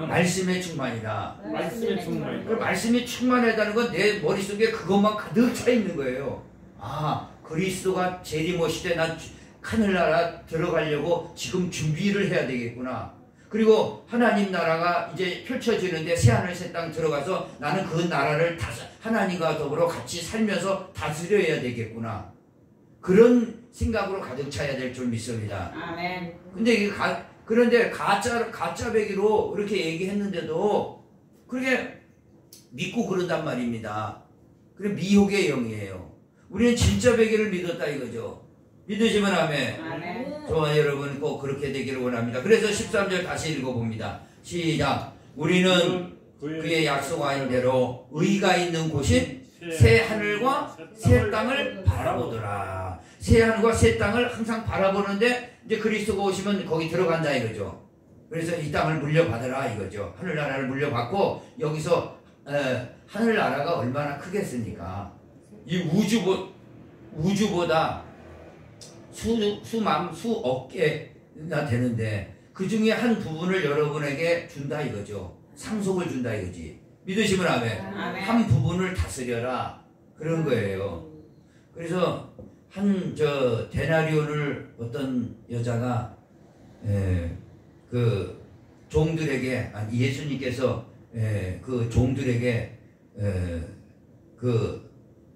말씀의 충만이다. 말씀의 충만이다. 말씀이 충만하다는 건 내 머릿속에 그것만 가득 차 있는 거예요. 아, 그리스도가 재림오시되 난 하늘나라 들어가려고 지금 준비를 해야 되겠구나. 그리고 하나님 나라가 이제 펼쳐지는데 새하늘 새 땅 들어가서 나는 그 나라를 하나님과 더불어 같이 살면서 다스려야 되겠구나. 그런 생각으로 가득 차야 될 줄 믿습니다. 아멘. 근데 이게 그런데 가짜 배기로 이렇게 얘기했는데도 그렇게 믿고 그런단 말입니다. 그게 미혹의 영이에요. 우리는 진짜 배기를 믿었다 이거죠. 믿으시면 아멘. 아멘. 저와 여러분 꼭 그렇게 되기를 원합니다. 그래서 13절 다시 읽어봅니다. 시작. 우리는 그의 약속한 대로 의가 있는 곳인 새 하늘과 새 땅을 바라보더라. 새 하늘과 새 땅을 항상 바라보는데 이제 그리스도가 오시면 거기 들어간다 이거죠. 그래서 이 땅을 물려받으라 이거죠. 하늘나라를 물려받고 여기서 하늘나라가 얼마나 크겠습니까? 이 우주보다 수억 개나 되는데 그 중에 한 부분을 여러분에게 준다 이거죠. 상속을 준다 이거지. 믿으시면 아멘. 한 부분을 다스려라 그런 거예요. 그래서 데나리온을 어떤 여자가 그 종들에게 예수님께서 그 종들에게 그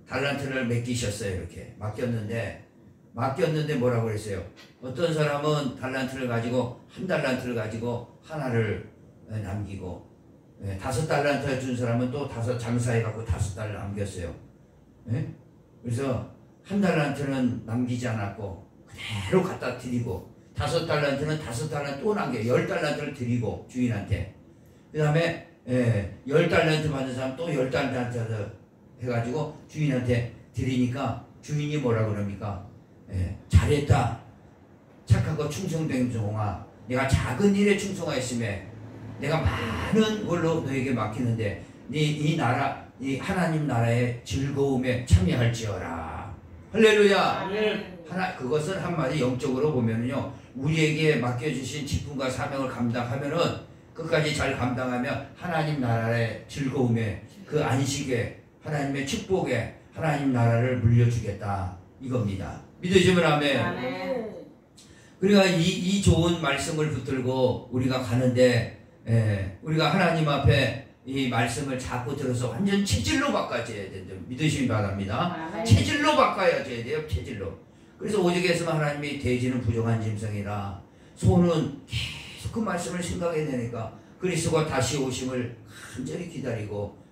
달란트를 맡기셨어요. 이렇게 맡겼는데 뭐라고 그랬어요? 어떤 사람은 달란트를 가지고 한 달란트를 가지고 하나를 남기고 5달란트를 준 사람은 또 5 장사해갖고 5달을 남겼어요. 그래서 한 달란트는 남기지 않았고 그대로 갖다 드리고 5달란트는 5달란트 또 남겨 10달란트를 드리고 주인한테 그 다음에 10달란트 받은 사람 또 10달란트 해가지고 주인한테 드리니까 주인이 뭐라 그럽니까? 잘했다. 착하고 충성된 종아. 내가 작은 일에 충성하였음에 내가 많은 걸로 너에게 맡기는데 이 나라, 이 하나님 나라의 즐거움에 참여할지어라. 할렐루야. 그것은 한마디 영적으로 보면은요, 우리에게 맡겨주신 직분과 사명을 감당하면은 끝까지 잘 감당하면 하나님 나라의 즐거움에 그 안식에 하나님의 축복에 하나님 나라를 물려주겠다 이겁니다. 믿으시면 아멘. 그러니까 이 좋은 말씀을 붙들고 우리가 가는데 우리가 하나님 앞에 이 말씀을 자꾸 들어서 완전 체질로 바꿔줘야 된다. 믿으시기 바랍니다. 체질로 바꿔야 돼요. 체질로. 그래서 오직에서만 하나님이 돼지는 부정한 짐승이라 소는 계속 그 말씀을 생각해야 되니까 그리스도가 다시 오심을 간절히 기다리고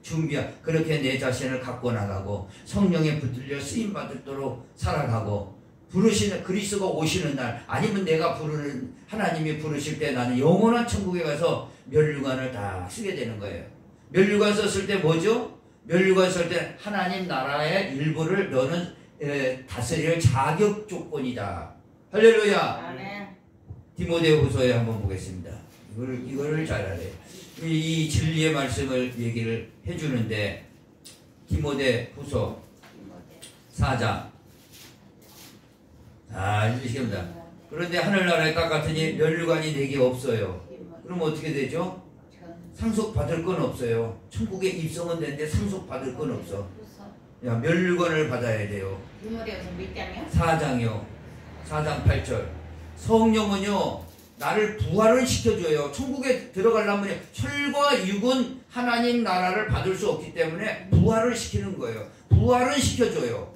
그렇게 내 자신을 갖고 나가고 성령에 붙들려 쓰임받도록 살아가고 그리스도가 오시는 날 아니면 내가 부르는 하나님이 부르실 때 나는 영원한 천국에 가서 면류관을 다 쓰게 되는 거예요. 면류관 썼을 때 뭐죠? 면류관 쓸 때 하나님 나라의 일부를 너는 다스릴 자격 조건이다. 할렐루야. 아멘. 디모데후서에 한번 보겠습니다. 이거를 잘 알아요. 이 진리의 말씀을 얘기를 해주는데 디모데후서 4장 읽으십니다. 그런데 하늘나라의 것 같으니 면류관이 내게 없어요. 그럼 어떻게 되죠? 상속받을 건 없어요. 천국에 입성은 되는데 상속받을 건 없어. 면류관을 받아야 돼요. 4장이요. 4장 8절. 성령은요 나를 부활을 시켜줘요. 천국에 들어가려면 혈과 육은 하나님 나라를 받을 수 없기 때문에 부활을 시키는 거예요. 부활을 시켜줘요.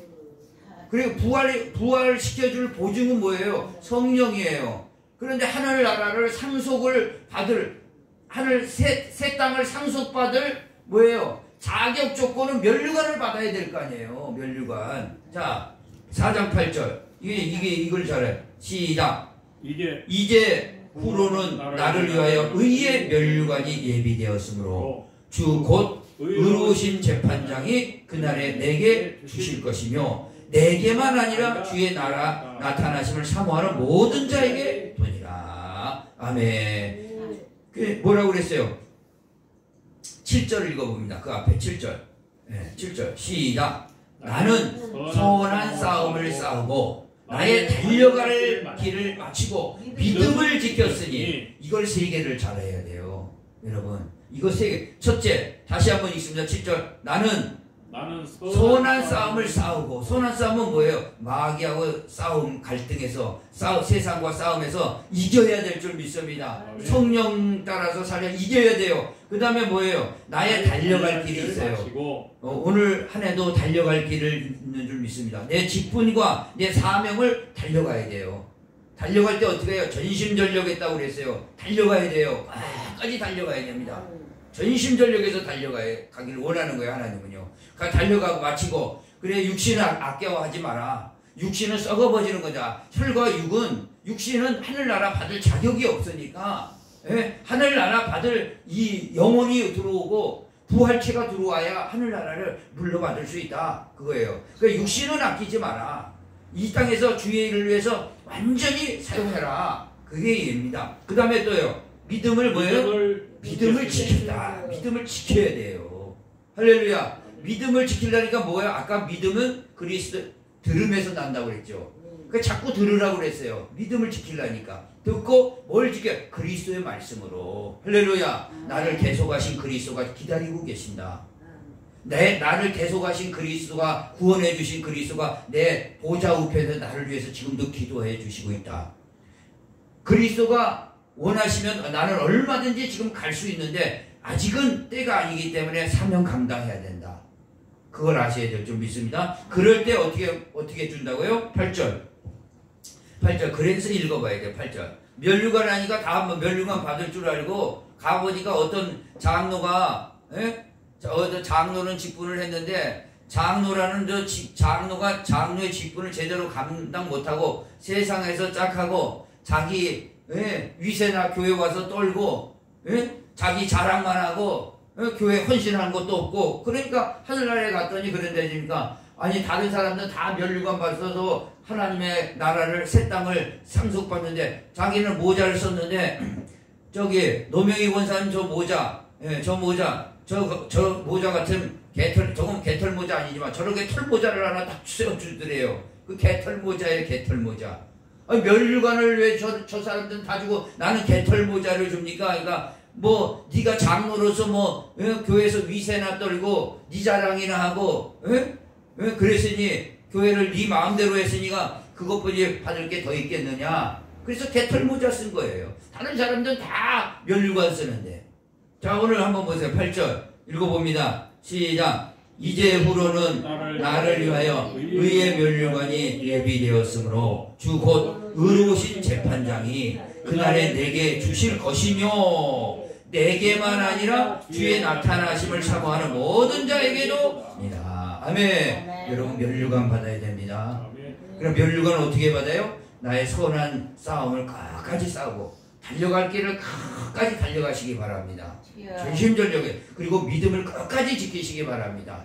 그리고 부활시켜줄 보증은 뭐예요? 성령이에요. 그런데 하늘나라를 상속을 받을, 새 땅을 상속받을 뭐예요? 자격 조건은 면류관을 받아야 될 거 아니에요. 면류관. 자, 4장 8절. 이걸 잘해. 시작. 이제 후로는 나를 위하여 의의 면류관이 예비되었으므로 주 곧 의로우신 재판장이 그날에 내게 주실 것이며 내게만 아니라 주의 나라 나타나심을 사모하는 모든 자에게 도니라. 아멘. 뭐라고 그랬어요? 7절 읽어봅니다. 그 앞에 7절. 네, 7절. 시작. 나는 선한 싸움을 싸우고 나의 달려갈 길을 마치고 믿음을 지켰으니 이걸 세 개를 잘해야 돼요. 여러분, 이거 세 개. 첫째, 다시 한번 읽습니다. 7절. 나는 선한 싸움을 싸우고. 선한 싸움은 뭐예요? 마귀하고 싸움, 갈등에서 세상과 싸움에서 이겨야 될 줄 믿습니다. 성령 따라서 살려 이겨야 돼요. 그 다음에 뭐예요? 나의 달려갈 길이 있어요. 오늘 한 해도 달려갈 길을 있는 줄 믿습니다. 내 직분과 내 사명을 달려가야 돼요. 달려갈 때 어떻게 해요? 전심전력했다고 그랬어요. 달려가야 돼요. 끝까지 달려가야 됩니다. 전심전력에서 달려가기를 원하는 거예요. 하나님은요. 달려가고 마치고. 그래, 육신을 아껴하지 마라. 육신은 썩어버리는 거다. 혈과 육신은 하늘나라 받을 자격이 없으니까, 예? 하늘나라 받을 이 영혼이 들어오고 부활체가 들어와야 하늘나라를 물러받을 수 있다. 그거예요. 그러니까 육신은 아끼지 마라. 이 땅에서 주의 일을 위해서 완전히 사용해라. 그게 이해입니다. 그 다음에 또요. 믿음을 뭐예요? 믿음을 지킨다. 믿음을 지켜야 돼요. 할렐루야. 믿음을 지키려니까 뭐예요? 아까 믿음은 그리스도 들음에서 난다고 그랬죠. 그러니까 자꾸 들으라고 그랬어요. 믿음을 지키려니까. 듣고 뭘 지켜? 그리스도의 말씀으로. 할렐루야. 나를 계속하신 그리스도가 기다리고 계신다. 나를 계속하신 그리스도가, 구원해 주신 그리스도가 내 보좌 우편에서 나를 위해서 지금도 기도해 주시고 있다. 그리스도가 원하시면 나는 얼마든지 지금 갈 수 있는데 아직은 때가 아니기 때문에 사명 감당해야 된다. 그걸 아셔야 될 줄 믿습니다. 그럴 때 어떻게 준다고요? 8절. 그래서 읽어봐야 돼요. 8절. 면류관 하니까 다 한번 면류관 받을 줄 알고 가보니까 어떤 장로가, 장로는 직분을 했는데 장로라는 장로가 장로의 직분을 제대로 감당 못하고 세상에서 짝하고 자기 위세나 교회 와서 떨고 자기 자랑만 하고 교회 헌신한 것도 없고 그러니까 하늘나라에 갔더니 그런다니까 아니 다른 사람들은 다 면류관 받아서 하나님의 나라를 새 땅을 상속받는데 자기는 모자를 썼는데 저기 노명희 원사님 저 모자 같은 저건 개털 모자 아니지만 저렇게 털 모자를 하나 딱 주더래요. 그 개털 모자예요. 개털 모자. 아니, 면류관을 왜 저 사람들은 다 주고 나는 개털 모자를 줍니까? 그러니까 뭐 네가 장로로서 교회에서 위세나 떨고 네 자랑이나 하고 그랬으니 교회를 네 마음대로 했으니까 그것보다 받을 게 더 있겠느냐. 그래서 개털 모자 쓴 거예요. 다른 사람들은 다 면류관 쓰는데. 자, 오늘 한번 보세요. 8절 읽어봅니다. 시작. 이제 후로는 나를 위하여 의의 면류관이 예비되었으므로 주 곧 의로우신 재판장이 그날에 내게 주실 것이며 내게만 아니라 주의 나타나심을 사모하는 모든 자에게도 아니다. 아멘. 여러분 면류관 받아야 됩니다. 그럼 면류관 어떻게 받아요? 나의 선한 싸움을 끝까지 싸우고 달려갈 길을 끝까지 달려가시기 바랍니다. 전심전력에. 그리고 믿음을 끝까지 지키시기 바랍니다.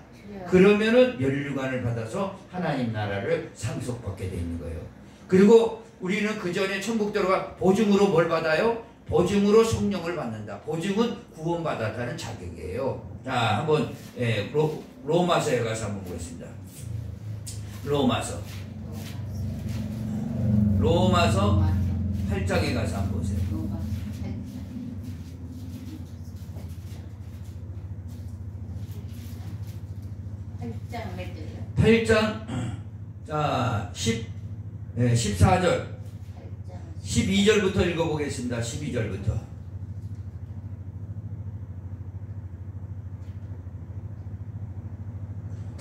그러면은 면류관을 받아서 하나님 나라를 상속받게 되는 거예요. 그리고 우리는 그 전에 천국 들어가 보증으로 뭘 받아요? 보증으로 성령을 받는다. 보증은 구원받았다는 자격이에요. 자, 한번 로마서에 가서 한번 보겠습니다. 로마서 8장에 가서 한번 보세요. 8장 자 14절 12절부터 읽어보겠습니다. 12절부터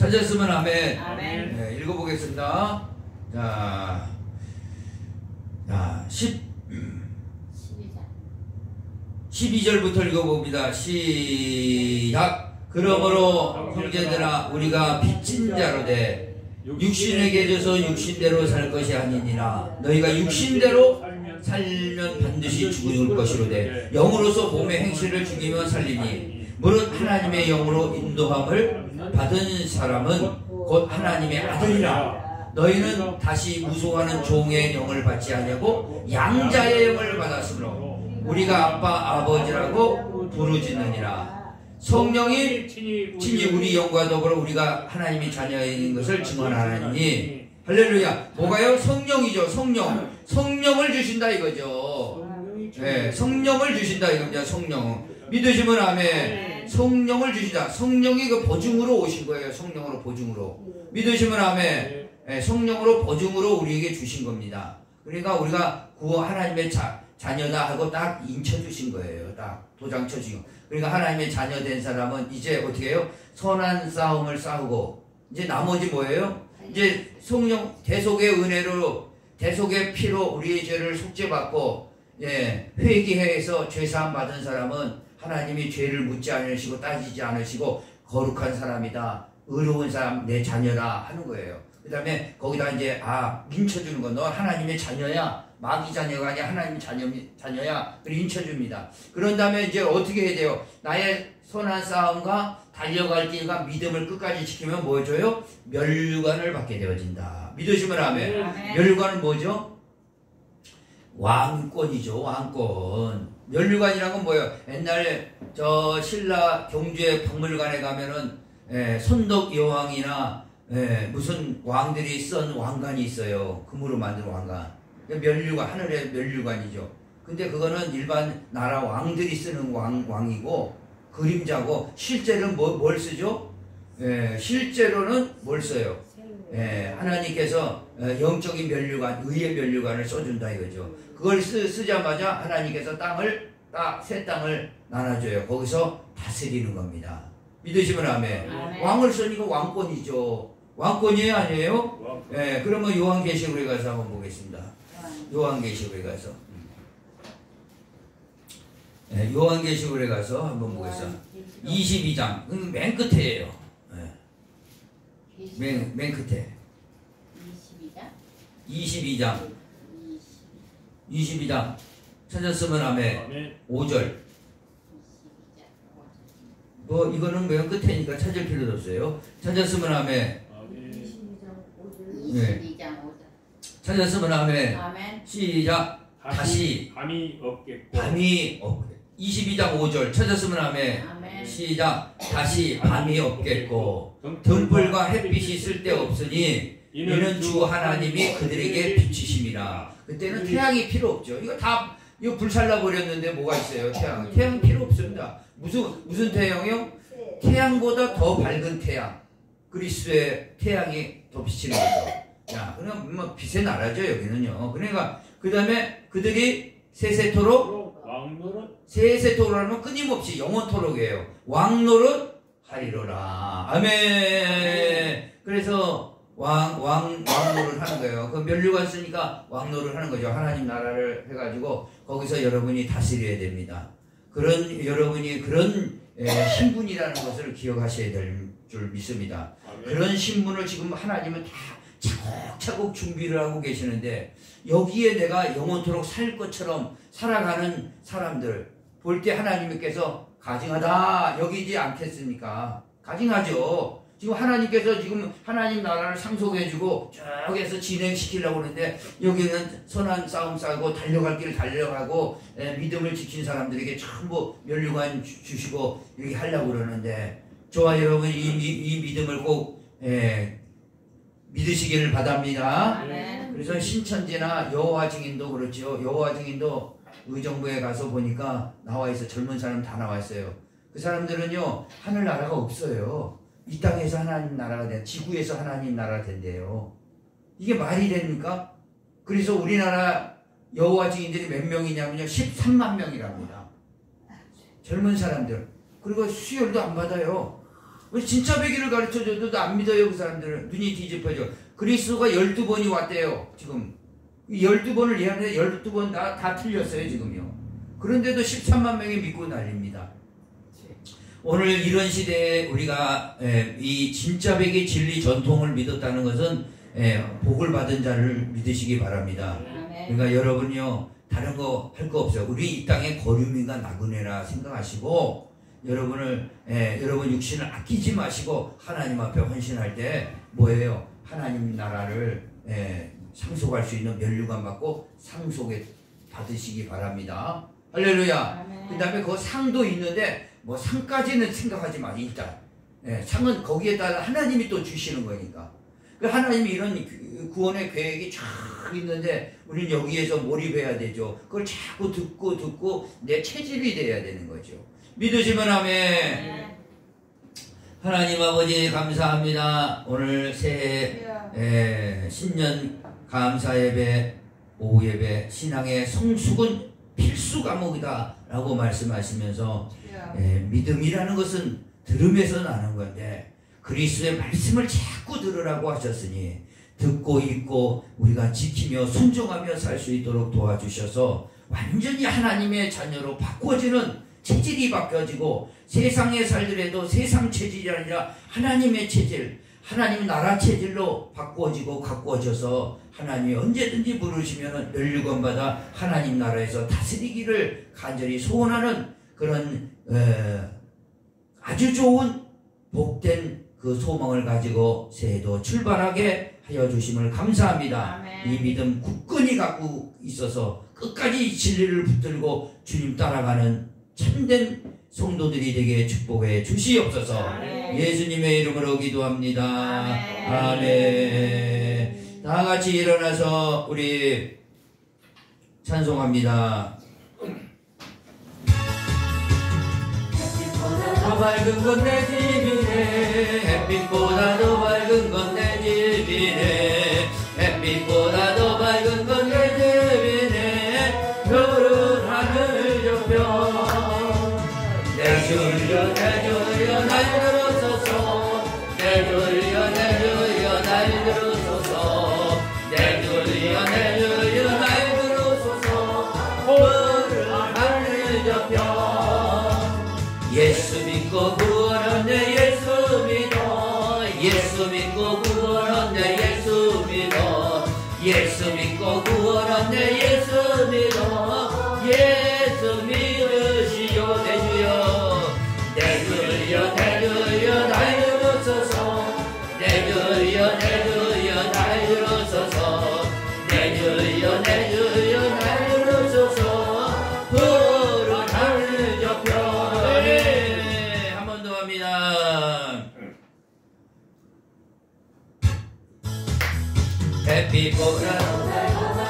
찾았으면 아멘. 아멘. 네, 읽어보겠습니다. 자, 12절부터 읽어봅니다. 시작. 그러므로 형제들아 우리가 빚진 자로 돼 육신에게 져서 육신대로 살 것이 아니니라. 너희가 육신대로 살면 반드시 죽을 것이로되 영으로서 몸의 행실을 죽이며 살리니 무릇 하나님의 영으로 인도함을 받은 사람은 곧 하나님의 아들이라. 너희는 다시 무소하는 종의 영을 받지 아니하고 양자의 영을 받았으므로 우리가 아빠 아버지라고 부르짖느니라. 성령이 친히 우리 영과 더불어 우리가 하나님의 자녀인 것을 증언하나니. 할렐루야. 뭐가요? 성령이죠. 성령을 주신다 이거죠. 네, 성령을 주신다 이겁니다. 성령. 믿으시면 아멘. 성령을 주신다. 성령이 그 보증으로 오신 거예요. 성령으로 보증으로. 믿으시면 아멘. 네, 성령으로 보증으로 우리에게 주신 겁니다. 그러니까 우리가 하나님의 자녀다 하고 딱 인쳐주신 거예요. 딱 도장 쳐주신 거. 그러니까 하나님의 자녀 된 사람은 이제 어떻게 해요? 선한 싸움을 싸우고 이제 나머지 뭐예요? 이제 성령 대속의 은혜로 대속의 피로 우리의 죄를 속죄받고 회개해서 죄사함 받은 사람은 하나님이 죄를 묻지 않으시고 따지지 않으시고 거룩한 사람이다. 의로운 사람 내 자녀다 하는 거예요. 그 다음에 거기다 이제 인쳐주는 거. 너 하나님의 자녀야. 마귀 자녀가 아니라 하나님 자녀야. 그리고 인쳐줍니다. 그런 다음에 이제 어떻게 해야 돼요? 나의 선한 싸움과 달려갈 길과 믿음을 끝까지 지키면 뭐 해줘요? 멸류관을 받게 되어진다. 믿으시면 아멘. 멸류관은 뭐죠? 왕권이죠. 왕권. 멸류관이란 건 뭐예요? 옛날에 저 신라 경주의 박물관에 가면은 손덕 여왕이나 무슨 왕들이 쓴 왕관이 있어요. 금으로 만든 왕관. 멸류관, 하늘의 멸류관이죠. 근데 그거는 일반 나라 왕들이 쓰는 왕이고 그림자고 실제로는 뭘 쓰죠? 실제로는 뭘 써요? 하나님께서 영적인 멸류관, 의의 멸류관을 써준다 이거죠. 그걸 쓰자마자 하나님께서 새 땅을 나눠줘요. 거기서 다스리는 겁니다. 믿으시면 아멘. 왕을 쓰니까 왕권이죠. 왕권이에요, 아니에요? 그러면 요한계시록에 가서 한번 보겠습니다. 요한계시록에 가서. 요한계시록에 가서 한번 보겠습니다. 22장. 맨 끝에예요. 맨 끝에. 22장. 찾았으면 아멘. 5절. 이거는 맨 끝에니까 찾을 필요도 없어요. 찾았으면 아멘. 22장 5절. 찾았으면 아멘. 시작. 다시 밤이 없겠고. 22장 5절. 찾았으면 아멘. 시작. 다시 밤이 없겠고 등불과 햇빛이 쓸데없으니 이는 주 하나님이 그들에게 비추심이라. 그때는 태양이 필요 없죠. 이거 불살라 버렸는데 뭐가 있어요? 태양 필요 없습니다. 무슨 태양이요? 태양보다 더 밝은 태양. 그리스도의 태양이 더 비치는 거죠. 자, 그냥 뭐 빛의 나라죠 여기는요. 그러니까 그 다음에 그들이 세세토록 하면 끊임없이 영원토록이에요. 왕노릇 하리로라. 아멘. 그래서 왕노릇 하는 거예요. 그 멸류관 쓰니까 왕노릇 하는 거죠. 하나님 나라를 해가지고 거기서 여러분이 다스려야 됩니다. 여러분이 그런 신분이라는 것을 기억하셔야 될 줄 믿습니다. 아멘. 그런 신분을 지금 하나님은 다 차곡차곡 준비를 하고 계시는데 여기에 내가 영원토록 살 것처럼 살아가는 사람들 볼 때 하나님께서 가증하다 여기지 않겠습니까? 가증하죠. 지금 하나님께서 지금 하나님 나라를 상속해주고 저기에서 진행시키려고 하는데 여기는 선한 싸움 싸고 달려갈 길을 달려가고 믿음을 지킨 사람들에게 전부 멸류관 주시고 이렇게 하려고 그러는데 저와 여러분 이 믿음을 꼭 믿으시기를 바랍니다. 그래서 신천지나 여호와 증인도 그렇죠. 여호와 증인도 의정부에 가서 보니까 나와있어. 젊은 사람 다 나와있어요. 그 사람들은요 하늘나라가 없어요. 이 땅에서 하나님 나라가 된, 지구에서 하나님 나라가 된대요. 이게 말이 됩니까? 그래서 우리나라 여호와 증인들이 몇 명이냐면요 13만 명이랍니다. 젊은 사람들. 그리고 수혈도 안 받아요. 진짜 배기를 가르쳐줘도 안 믿어요. 그 사람들은 눈이 뒤집어져. 그리스도가 12번이 왔대요. 지금 12번을 얘기하는데 12번 다 틀렸어요. 지금요. 그런데도 13만 명이 믿고 난립니다. 오늘 이런 시대에 우리가 이 진짜 백의 진리 전통을 믿었다는 것은 복을 받은 자를 믿으시기 바랍니다. 그러니까 여러분요, 다른 거 할 거 없어요. 우리 이 땅에 거류민과 나그네라 생각하시고, 여러분 육신을 아끼지 마시고 하나님 앞에 헌신할 때 뭐예요? 하나님 나라를 상속할 수 있는 면류관 받고 상속에 받으시기 바랍니다. 할렐루야. 그 다음에 그 상도 있는데 뭐 상까지는 생각하지 마. 일단 상은 거기에 따라 하나님이 또 주시는 거니까. 하나님이 이런 구원의 계획이 쫙 있는데 우리는 여기에서 몰입해야 되죠. 그걸 자꾸 듣고 내 체질이 돼야 되는 거죠. 믿으시면 아멘. 하나님 아버지 감사합니다. 오늘 새해 신년 감사 예배, 오후 예배, 신앙의 성숙은 필수 과목이다 라고 말씀하시면서 믿음이라는 것은 들음에서 나는 건데 그리스도의 말씀을 자꾸 들으라고 하셨으니 듣고 읽고 우리가 지키며 순종하며 살 수 있도록 도와주셔서 완전히 하나님의 자녀로 바꿔지는 체질이 바뀌어지고 세상에 살더라도 세상 체질이 아니라 하나님의 체질, 하나님 나라 체질로 바꾸어지고 가꾸어져서 하나님이 언제든지 부르시면 면류관 받아 하나님 나라에서 다스리기를 간절히 소원하는 그런 아주 좋은 복된 그 소망을 가지고 새해도 출발하게 하여 주심을 감사합니다. 아멘. 이 믿음 굳건히 갖고 있어서 끝까지 진리를 붙들고 주님 따라가는 참된 성도들이 되게 축복해 주시옵소서. 아멘. 예수님의 이름으로 기도합니다. 아멘. 아멘. 다 같이 일어나서 우리 찬송합니다. 더 밝은 건 내 집이네. 햇빛보다 더 밝은 건 내 집이네. 햇빛보다 더 밝은 건 내 집이네. 별은 하늘 저편. 내주여 내주여 날 들어서서. 내주여 내주여 날 들어서서. 내주여 내주여 날 들어서서. 별은 하늘 저편. 예수 믿고 구원받네. 예수 믿어. 예수 믿고 구원받네. 예수 믿어. 예수 믿고 구원받네. 예수 믿어. 예수 믿으시오. 내주여 내주여 내주여 날 들어서서. 내주여 내주여 날 들어서서. 내주여 내주여 날 들어서서. 불은 하늘 저편. 햇빛보다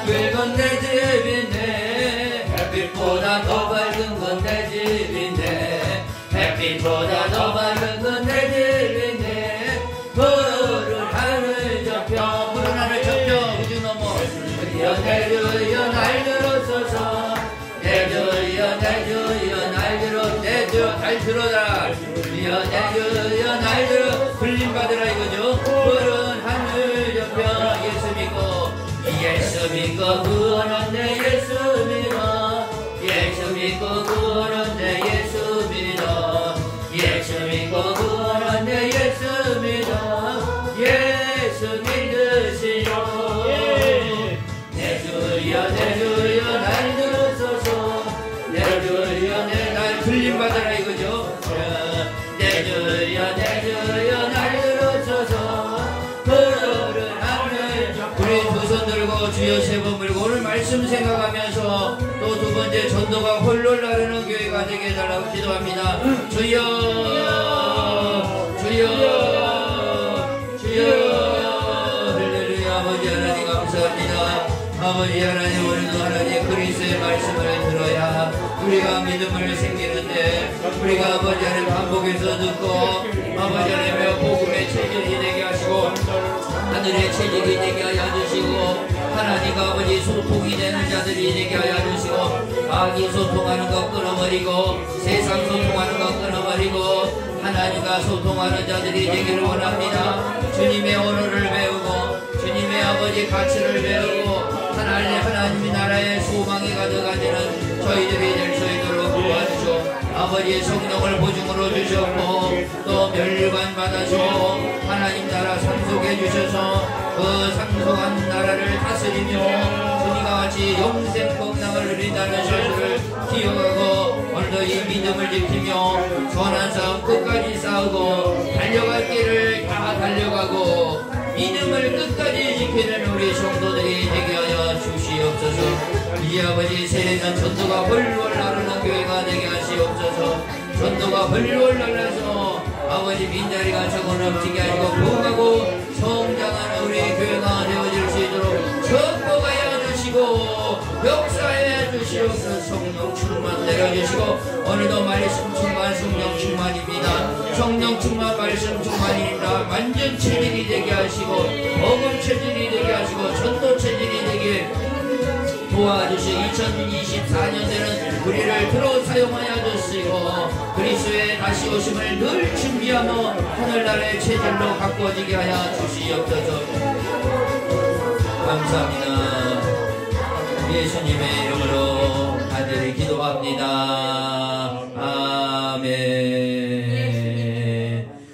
밝은 내 집인데. 햇빛보다 더 밝은 건 내 집인데. 햇빛보다 더 밝은 건 내 집인데. 푸른 하늘 저편. 푸른 하늘 저편. 우주 넘어. 내주여 날 들어서서. 내주여 내주여 날 들어. 내주여 날 들어라. 내주여 날 들어. 불림 받으라 이거죠. 푸른 하늘 저편. 예수 믿고 구원받네. 예수 믿어. 예수 믿고 구원받네. 예수 믿어. 예수 믿고 구원받네. 예수 믿어. 예수 믿으시오. 내주여 내주여 날 들어서서. 내주여 날 불림받아라 이거죠. 내주여 내주여 날 들어서서. 푸른 하늘. 우리 두 손 들고 주여 세 번 물고 오늘 말씀 생각하면서 또 두 번째 전도가 홀로 나르는 교회가 되게 해달라고 기도합니다. 주여 주여 주여. 할렐루야. 아버지 하나님 감사합니다. 아버지 하나님, 오늘도 하나님 그리스도의 말씀을 들어야 우리가 믿음을 생기는데, 우리가 아버지 하나님 반복해서 듣고 아버지 하나님의 복음의 체질이 되게 하시고 하늘의 체질이 되게 하여 주시고, 하나님과 아버지 소통이 되는 자들이 되게 하여 주시고, 악이 소통하는 것 끊어버리고 세상 소통하는 것 끊어버리고 하나님과 소통하는 자들이 되기를 원합니다. 주님의 언어를 배우고 주님의 아버지 가치를 배우고 하나님의 나라의 소망이 가득하지는 저희들이 될 수 있도록 도와주시고, 아버지의 성령을 보증으로 주셨고 또 멸관 받아주고 하나님 나라 상속해 주셔서 그 상속한 나라를 다스리며 주님과 같이 영생 건강을 누린다는 사실을 기억하고 오늘도 이 믿음을 지키며 선한 싸움 끝까지 싸우고 달려갈 길을 다 달려가고 믿음을 끝까지 지키는 우리 성도들이 되게 하여 주시옵소서. 이제 아버지 새해는 전도가 훨훨 나르는 교회가 되게 하시옵소서. 전도가 훨훨 날라서 아버지 빈자리가 저거 넘치게 하시고 부흥하고 성장하는 우리 교회가 되어질 수 있도록 축복하여 주시고 역사해 주시옵소서. 성령 충만 내려주시고 오늘도 말씀 충만 성령 충만입니다. 성령 충만 말씀 충만입니다. 완전 체질이 되게 하시고 복음 체질이 되게 하시고 전도 체질이 되게 도와주시고 2024년에는 우리를 들어 사용하여 주시고 그리스도의 다시 오심을 늘 준비하며 하늘나라의 체질로 가꾸어지게 하여 주시옵소서. 감사합니다. 예수님의 이름으로 간절히 기도합니다. 아멘.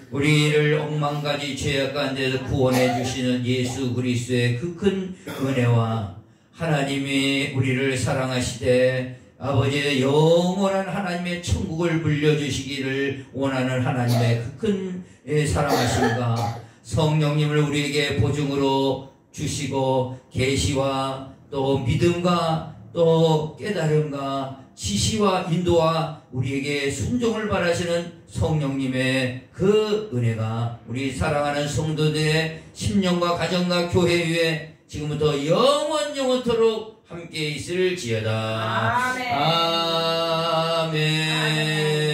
우리를 억만가지 죄악 가운데서 구원해 주시는 예수 그리스도의 그 큰 은혜와 하나님이 우리를 사랑하시되 아버지의 영원한 하나님의 천국을 물려주시기를 원하는 하나님의 그 큰 사랑하심과 성령님을 우리에게 보증으로 주시고 계시와 또 믿음과 또 깨달음과 지시와 인도와 우리에게 순종을 바라시는 성령님의 그 은혜가 우리 사랑하는 성도들의 심령과 가정과 교회 위에 지금부터 영원토록 함께 있을지어다. 아멘. 아멘.